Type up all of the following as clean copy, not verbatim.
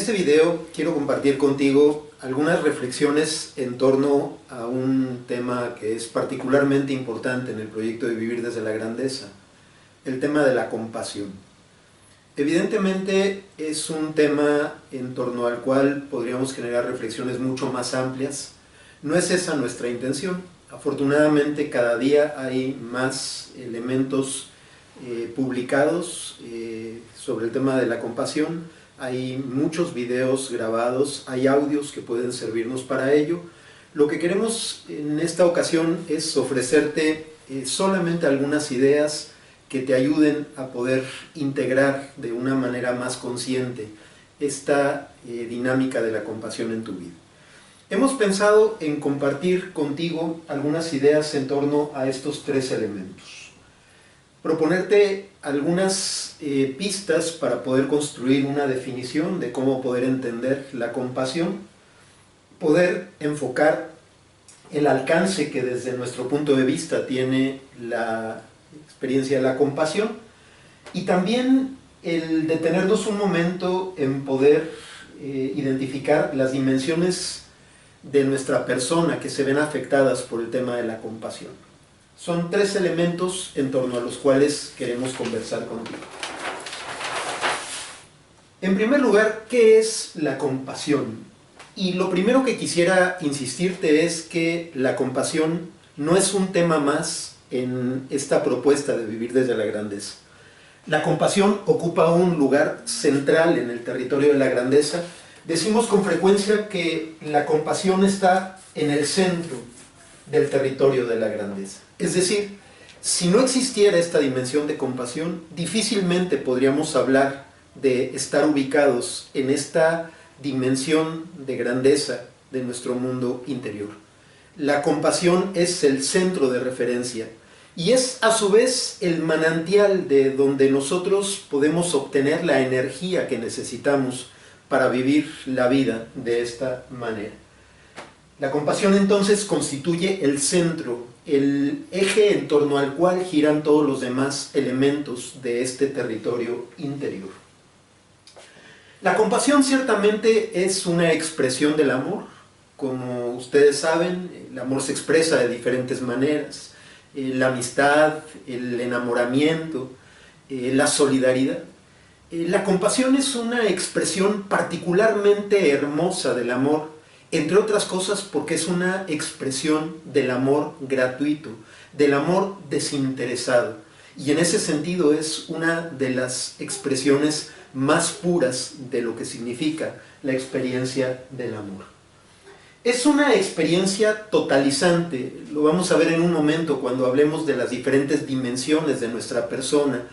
este video quiero compartir contigo algunas reflexiones en torno a un tema que es particularmente importante en el proyecto de Vivir desde la Grandeza, el tema de la compasión. Evidentemente es un tema en torno al cual podríamos generar reflexiones mucho más amplias. No es esa nuestra intención. Afortunadamente cada día hay más elementos publicados sobre el tema de la compasión. Hay muchos videos grabados, hay audios que pueden servirnos para ello. Lo que queremos en esta ocasión es ofrecerte solamente algunas ideas que te ayuden a poder integrar de una manera más consciente esta dinámica de la compasión en tu vida. Hemos pensado en compartir contigo algunas ideas en torno a estos tres elementos. Proponerte algunas pistas para poder construir una definición de cómo poder entender la compasión, poder enfocar el alcance que desde nuestro punto de vista tiene la experiencia de la compasión y también el detenernos un momento en poder identificar las dimensiones de nuestra persona que se ven afectadas por el tema de la compasión. Son tres elementos en torno a los cuales queremos conversar contigo. En primer lugar, ¿qué es la compasión? Y lo primero que quisiera insistirte es que la compasión no es un tema más en esta propuesta de Vivir desde la Grandeza. La compasión ocupa un lugar central en el territorio de la grandeza. Decimos con frecuencia que la compasión está en el centro del territorio de la grandeza. Es decir, si no existiera esta dimensión de compasión, difícilmente podríamos hablar de estar ubicados en esta dimensión de grandeza de nuestro mundo interior. La compasión es el centro de referencia y es a su vez el manantial de donde nosotros podemos obtener la energía que necesitamos para vivir la vida de esta manera. La compasión entonces constituye el centro, el eje en torno al cual giran todos los demás elementos de este territorio interior. La compasión ciertamente es una expresión del amor. Como ustedes saben, el amor se expresa de diferentes maneras. La amistad, el enamoramiento, la solidaridad. La compasión es una expresión particularmente hermosa del amor, entre otras cosas porque es una expresión del amor gratuito, del amor desinteresado. Y en ese sentido es una de las expresiones más puras de lo que significa la experiencia del amor. Es una experiencia totalizante, lo vamos a ver en un momento cuando hablemos de las diferentes dimensiones de nuestra persona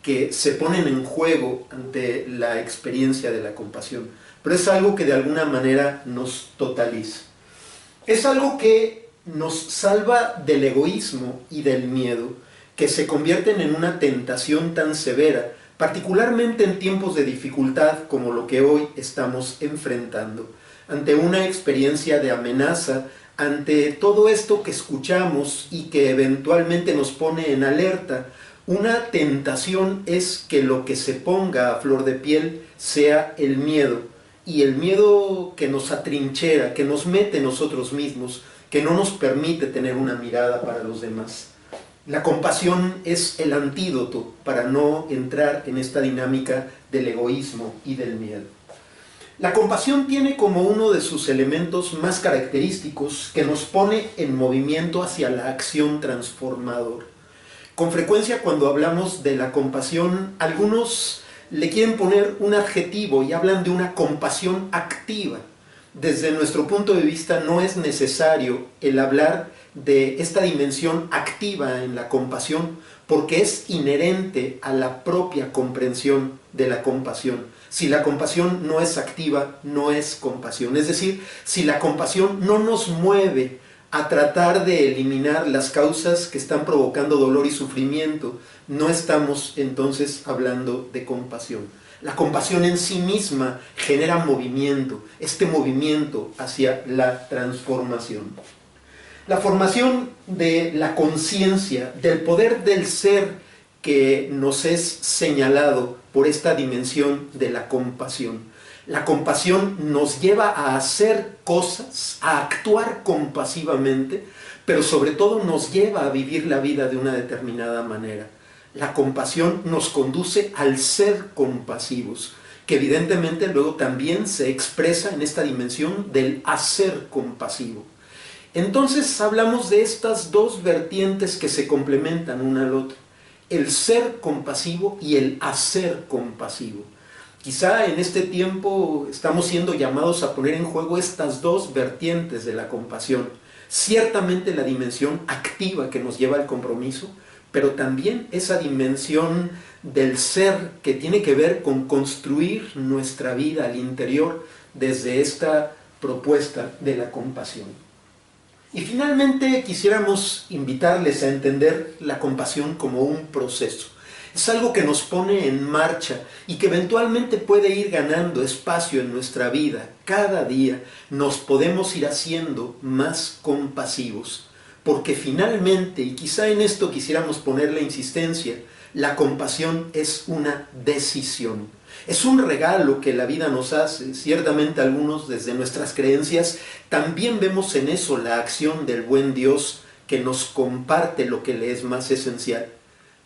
que se ponen en juego ante la experiencia de la compasión. Pero es algo que de alguna manera nos totaliza. Es algo que nos salva del egoísmo y del miedo, que se convierten en una tentación tan severa, particularmente en tiempos de dificultad como lo que hoy estamos enfrentando, ante una experiencia de amenaza, ante todo esto que escuchamos y que eventualmente nos pone en alerta. Una tentación es que lo que se ponga a flor de piel sea el miedo, y el miedo que nos atrinchera, que nos mete nosotros mismos, que no nos permite tener una mirada para los demás. La compasión es el antídoto para no entrar en esta dinámica del egoísmo y del miedo. La compasión tiene como uno de sus elementos más característicos que nos pone en movimiento hacia la acción transformadora. Con frecuencia cuando hablamos de la compasión, algunos le quieren poner un adjetivo y hablan de una compasión activa. Desde nuestro punto de vista no es necesario el hablar de esta dimensión activa en la compasión porque es inherente a la propia comprensión de la compasión. Si la compasión no es activa, no es compasión. Es decir, si la compasión no nos mueve a tratar de eliminar las causas que están provocando dolor y sufrimiento, no estamos entonces hablando de compasión. La compasión en sí misma genera movimiento, este movimiento hacia la transformación. La formación de la conciencia, del poder del ser que nos es señalado por esta dimensión de la compasión. La compasión nos lleva a hacer cosas, a actuar compasivamente, pero sobre todo nos lleva a vivir la vida de una determinada manera. La compasión nos conduce al ser compasivos, que evidentemente luego también se expresa en esta dimensión del hacer compasivo. Entonces hablamos de estas dos vertientes que se complementan una al otro, el ser compasivo y el hacer compasivo. Quizá en este tiempo estamos siendo llamados a poner en juego estas dos vertientes de la compasión. Ciertamente la dimensión activa que nos lleva al compromiso, pero también esa dimensión del ser que tiene que ver con construir nuestra vida al interior desde esta propuesta de la compasión. Y finalmente quisiéramos invitarles a entender la compasión como un proceso. Es algo que nos pone en marcha y que eventualmente puede ir ganando espacio en nuestra vida. Cada día nos podemos ir haciendo más compasivos, porque finalmente, y quizá en esto quisiéramos poner la insistencia, la compasión es una decisión. Es un regalo que la vida nos hace. Ciertamente algunos desde nuestras creencias también vemos en eso la acción del buen Dios que nos comparte lo que le es más esencial.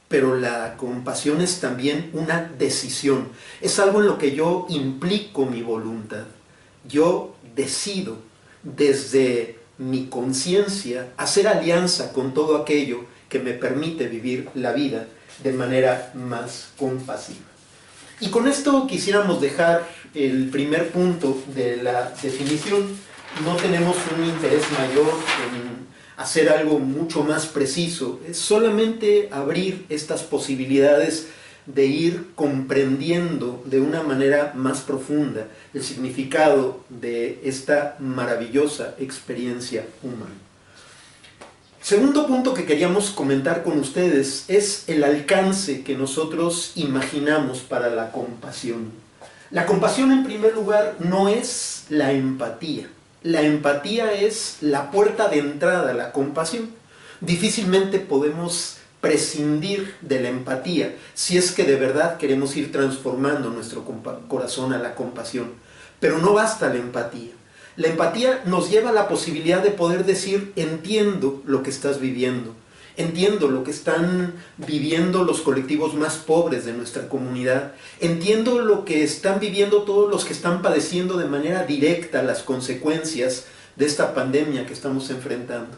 Pero la compasión es también una decisión. Es algo en lo que yo implico mi voluntad. Yo decido desde mi conciencia hacer alianza con todo aquello que me permite vivir la vida de manera más compasiva. Y con esto quisiéramos dejar el primer punto de la definición. No tenemos un interés mayor en hacer algo mucho más preciso, es solamente abrir estas posibilidades de ir comprendiendo de una manera más profunda el significado de esta maravillosa experiencia humana. Segundo punto que queríamos comentar con ustedes es el alcance que nosotros imaginamos para la compasión. La compasión, en primer lugar, no es la empatía. La empatía es la puerta de entrada a la compasión. Difícilmente podemos prescindir de la empatía si es que de verdad queremos ir transformando nuestro corazón a la compasión. Pero no basta la empatía. La empatía nos lleva a la posibilidad de poder decir: entiendo lo que estás viviendo, entiendo lo que están viviendo los colectivos más pobres de nuestra comunidad, entiendo lo que están viviendo todos los que están padeciendo de manera directa las consecuencias de esta pandemia que estamos enfrentando.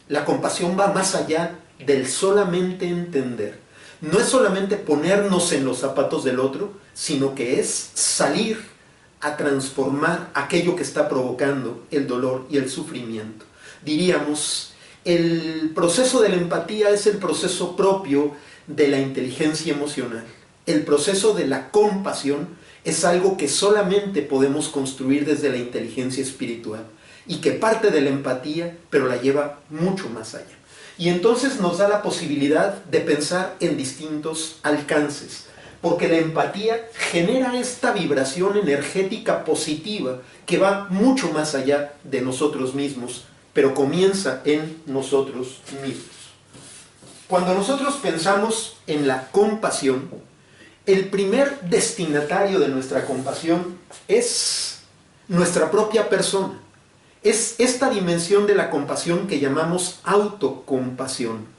La compasión va más allá del solamente entender. No es solamente ponernos en los zapatos del otro, sino que es salir a transformar aquello que está provocando el dolor y el sufrimiento. Diríamos, el proceso de la empatía es el proceso propio de la inteligencia emocional. El proceso de la compasión es algo que solamente podemos construir desde la inteligencia espiritual y que parte de la empatía, pero la lleva mucho más allá. Y entonces nos da la posibilidad de pensar en distintos alcances, porque la empatía genera esta vibración energética positiva que va mucho más allá de nosotros mismos, pero comienza en nosotros mismos. Cuando nosotros pensamos en la compasión, el primer destinatario de nuestra compasión es nuestra propia persona. Es esta dimensión de la compasión que llamamos autocompasión.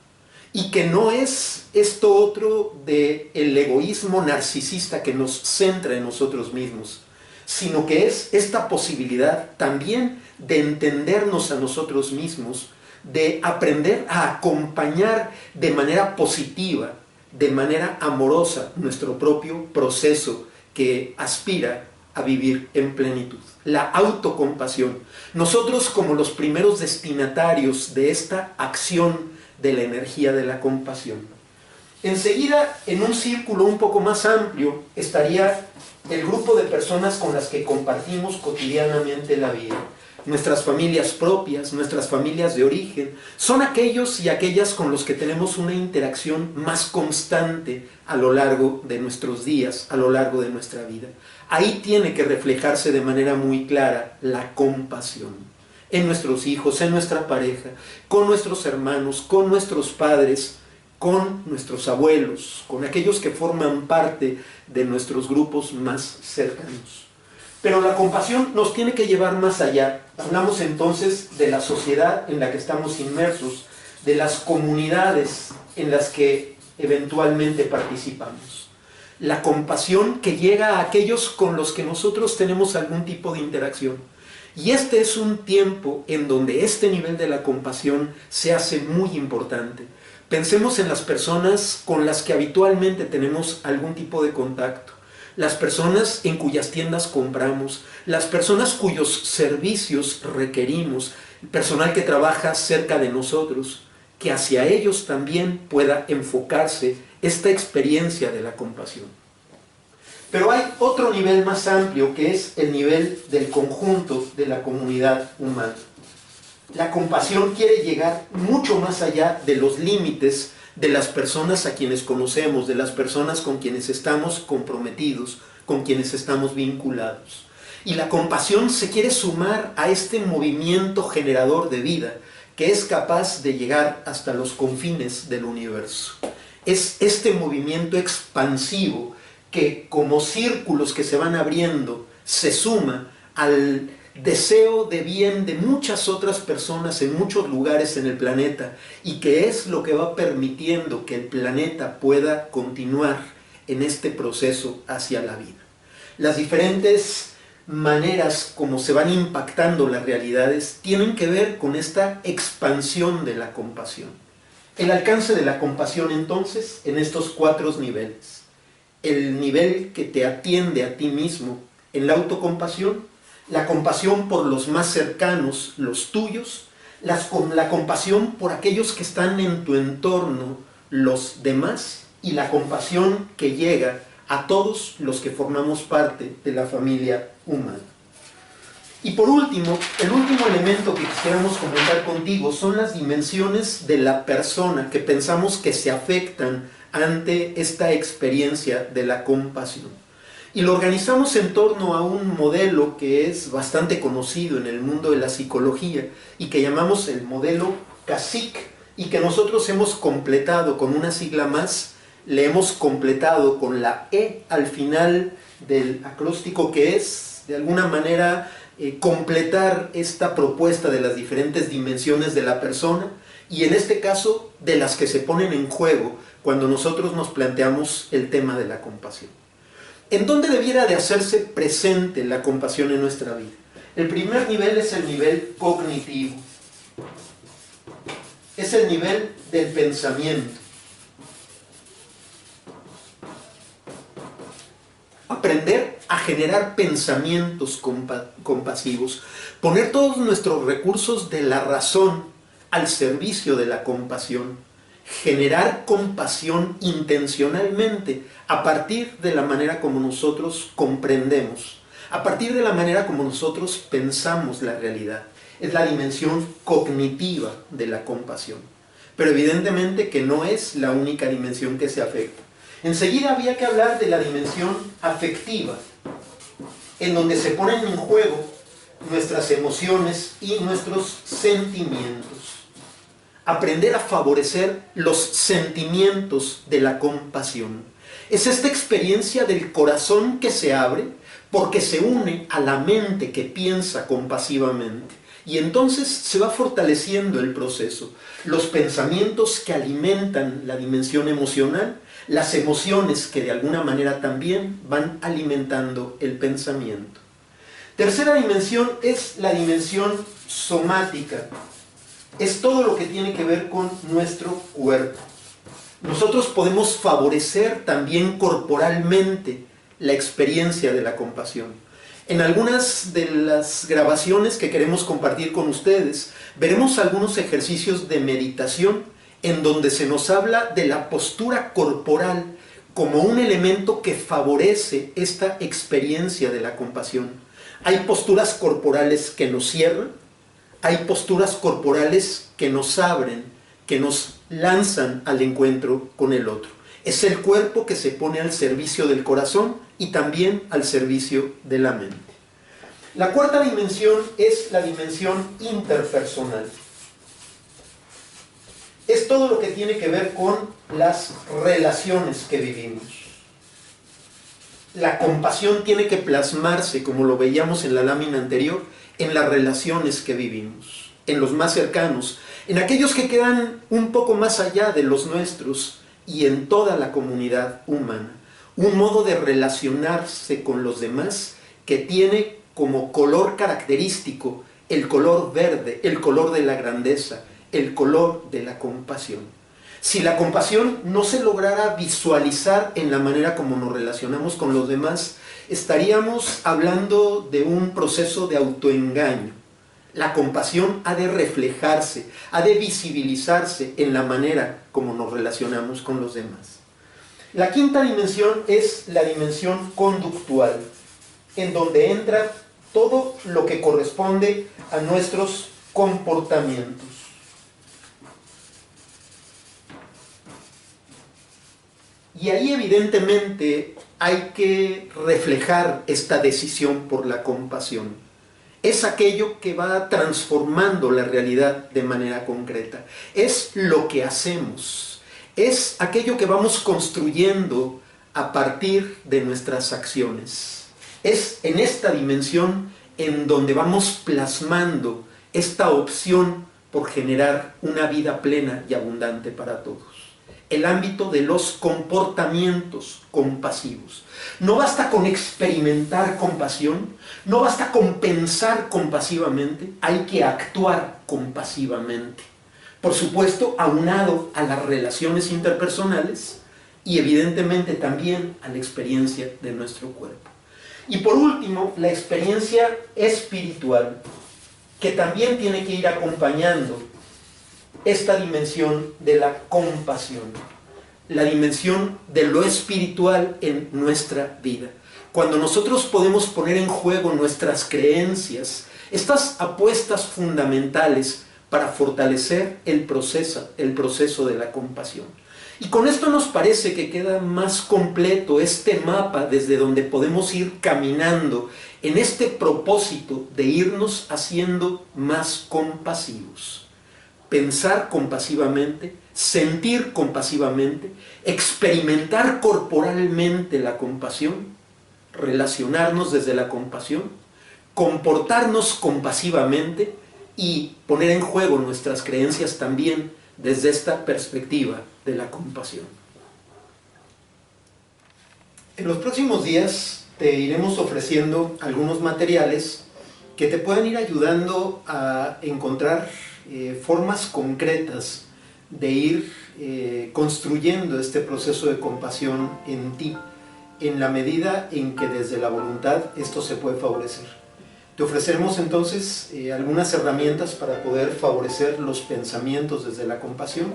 Y que no es esto otro del egoísmo narcisista que nos centra en nosotros mismos, sino que es esta posibilidad también de entendernos a nosotros mismos, de aprender a acompañar de manera positiva, de manera amorosa, nuestro propio proceso que aspira a vivir en plenitud. La autocompasión. Nosotros, como los primeros destinatarios de esta acción de la energía de la compasión. Enseguida, en un círculo un poco más amplio, estaría el grupo de personas con las que compartimos cotidianamente la vida. Nuestras familias propias, nuestras familias de origen, son aquellos y aquellas con los que tenemos una interacción más constante a lo largo de nuestros días, a lo largo de nuestra vida. Ahí tiene que reflejarse de manera muy clara la compasión. En nuestros hijos, en nuestra pareja, con nuestros hermanos, con nuestros padres, con nuestros abuelos, con aquellos que forman parte de nuestros grupos más cercanos. Pero la compasión nos tiene que llevar más allá. Hablamos entonces de la sociedad en la que estamos inmersos, de las comunidades en las que eventualmente participamos. La compasión que llega a aquellos con los que nosotros tenemos algún tipo de interacción. Y este es un tiempo en donde este nivel de la compasión se hace muy importante. Pensemos en las personas con las que habitualmente tenemos algún tipo de contacto, las personas en cuyas tiendas compramos, las personas cuyos servicios requerimos, el personal que trabaja cerca de nosotros, que hacia ellos también pueda enfocarse esta experiencia de la compasión. Pero hay otro nivel más amplio que es el nivel del conjunto de la comunidad humana. La compasión quiere llegar mucho más allá de los límites de las personas a quienes conocemos, de las personas con quienes estamos comprometidos, con quienes estamos vinculados. Y la compasión se quiere sumar a este movimiento generador de vida que es capaz de llegar hasta los confines del universo. Es este movimiento expansivo que, como círculos que se van abriendo, se suma al deseo de bien de muchas otras personas en muchos lugares en el planeta, y que es lo que va permitiendo que el planeta pueda continuar en este proceso hacia la vida. Las diferentes maneras como se van impactando las realidades tienen que ver con esta expansión de la compasión. El alcance de la compasión entonces en estos 4 niveles. El nivel que te atiende a ti mismo en la autocompasión, la compasión por los más cercanos, los tuyos, la compasión por aquellos que están en tu entorno, los demás, y la compasión que llega a todos los que formamos parte de la familia humana. Y por último, el último elemento que quisiéramos comentar contigo son las dimensiones de la persona que pensamos que se afectan ante esta experiencia de la compasión. Y lo organizamos en torno a un modelo que es bastante conocido en el mundo de la psicología y que llamamos el modelo CASIC, y que nosotros hemos completado con una sigla más, le hemos completado con la E al final del acróstico, que es de alguna manera completar esta propuesta de las diferentes dimensiones de la persona, y en este caso de las que se ponen en juego cuando nosotros nos planteamos el tema de la compasión. ¿En dónde debiera de hacerse presente la compasión en nuestra vida? El primer nivel es el nivel cognitivo. Es el nivel del pensamiento. Aprender a generar pensamientos compasivos. Poner todos nuestros recursos de la razón al servicio de la compasión. Generar compasión intencionalmente a partir de la manera como nosotros comprendemos, a partir de la manera como nosotros pensamos la realidad. Es la dimensión cognitiva de la compasión. Pero evidentemente que no es la única dimensión que se afecta. Enseguida había que hablar de la dimensión afectiva, en donde se ponen en juego nuestras emociones y nuestros sentimientos. Aprender a favorecer los sentimientos de la compasión. Es esta experiencia del corazón que se abre porque se une a la mente que piensa compasivamente. Y entonces se va fortaleciendo el proceso. Los pensamientos que alimentan la dimensión emocional, las emociones que de alguna manera también van alimentando el pensamiento. Tercera dimensión es la dimensión somática. Es todo lo que tiene que ver con nuestro cuerpo. Nosotros podemos favorecer también corporalmente la experiencia de la compasión. En algunas de las grabaciones que queremos compartir con ustedes, veremos algunos ejercicios de meditación en donde se nos habla de la postura corporal como un elemento que favorece esta experiencia de la compasión. Hay posturas corporales que nos cierran, hay posturas corporales que nos abren, que nos lanzan al encuentro con el otro. Es el cuerpo que se pone al servicio del corazón y también al servicio de la mente. La cuarta dimensión es la dimensión interpersonal. Es todo lo que tiene que ver con las relaciones que vivimos. La compasión tiene que plasmarse, como lo veíamos en la lámina anterior, en las relaciones que vivimos, en los más cercanos, en aquellos que quedan un poco más allá de los nuestros y en toda la comunidad humana. Un modo de relacionarse con los demás que tiene como color característico el color verde, el color de la grandeza, el color de la compasión. Si la compasión no se lograra visualizar en la manera como nos relacionamos con los demás, estaríamos hablando de un proceso de autoengaño. La compasión ha de reflejarse, ha de visibilizarse en la manera como nos relacionamos con los demás. La quinta dimensión es la dimensión conductual, en donde entra todo lo que corresponde a nuestros comportamientos. Y ahí evidentemente hay que reflejar esta decisión por la compasión. Es aquello que va transformando la realidad de manera concreta. Es lo que hacemos. Es aquello que vamos construyendo a partir de nuestras acciones. Es en esta dimensión en donde vamos plasmando esta opción por generar una vida plena y abundante para todos. El ámbito de los comportamientos compasivos. No basta con experimentar compasión, no basta con pensar compasivamente, hay que actuar compasivamente. Por supuesto, aunado a las relaciones interpersonales y evidentemente también a la experiencia de nuestro cuerpo. Y por último, la experiencia espiritual, que también tiene que ir acompañando esta dimensión de la compasión, la dimensión de lo espiritual en nuestra vida. Cuando nosotros podemos poner en juego nuestras creencias, estas apuestas fundamentales para fortalecer el proceso de la compasión. Y con esto nos parece que queda más completo este mapa desde donde podemos ir caminando en este propósito de irnos haciendo más compasivos. Pensar compasivamente, sentir compasivamente, experimentar corporalmente la compasión, relacionarnos desde la compasión, comportarnos compasivamente y poner en juego nuestras creencias también desde esta perspectiva de la compasión. En los próximos días te iremos ofreciendo algunos materiales que te puedan ir ayudando a encontrar formas concretas de ir construyendo este proceso de compasión en ti, en la medida en que desde la voluntad esto se puede favorecer. Te ofreceremos entonces algunas herramientas para poder favorecer los pensamientos desde la compasión,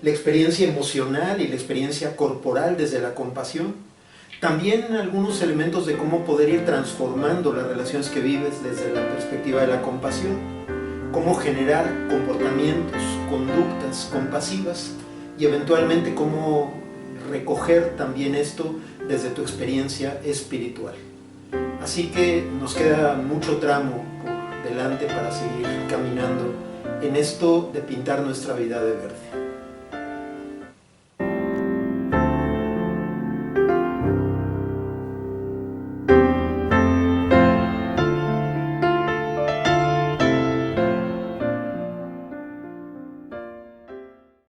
la experiencia emocional y la experiencia corporal desde la compasión, también algunos elementos de cómo poder ir transformando las relaciones que vives desde la perspectiva de la compasión, cómo generar comportamientos, conductas compasivas y eventualmente cómo recoger también esto desde tu experiencia espiritual. Así que nos queda mucho tramo por delante para seguir caminando en esto de pintar nuestra vida de verde.